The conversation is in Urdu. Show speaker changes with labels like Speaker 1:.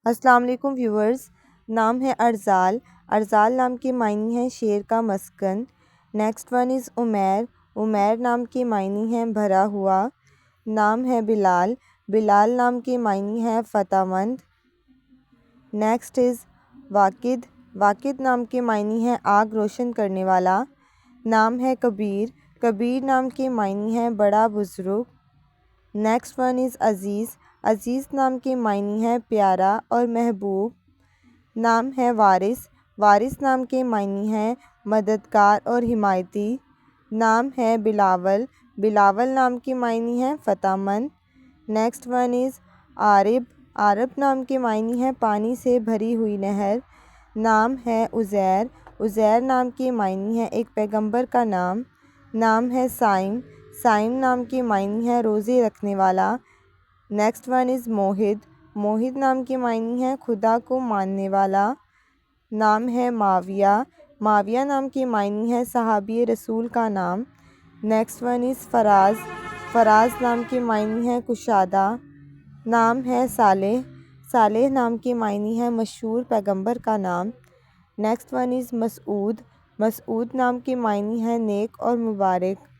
Speaker 1: السلام علیکم ویورز، نام ہے ارزال۔ ارزال نام کے معنی ہیں شیر کا مسکن۔ Next one is Umair. Umair نام کے معنی ہیں بھرا ہوا۔ نام ہے بلال۔ بلال نام کے معنی ہیں فتح مند۔ Next is واقد۔ واقد نام کے معنی ہیں آگ روشن کرنے والا۔ نام ہے کبیر۔ کبیر نام کے معنی ہیں بڑا بزرگ۔ نیکسٹ ون از عزیز۔ عزیز نام کے معنی ہیں پیارا اور محبوب۔ نام ہے وارث۔ وارث نام کے معنی ہیں مددگار اور حمایتی۔ نام ہے بلاول۔ بلاول نام کے معنی ہیں فتح مند۔ Next one is Arib. Arib نام کے معنی ہیں پانی سے بھری ہوئی نہر۔ نام ہے عزیر۔ عزیر نام کے معنی ہیں ایک پیغمبر کا نام۔ نام ہے صائم۔ صائم نام کے معنی ہیں روزے رکھنے والا۔ نیکسٹ ون از موحد۔ موحد نام کے معنی ہیں خدا کو ماننے والا۔ نام ہے معاویہ۔ معاویہ نام کے معنی ہیں صحابی رسول کا نام۔ نیکسٹ ون از فراز۔ فراز نام کے معنی ہیں کشادہ۔ نام ہے صالح۔ صالح نام کے معنی ہیں مشہور پیغمبر کا نام۔ نیکسٹ ون از مسعود۔ مسعود نام کے معنی ہیں نیک اور مبارک۔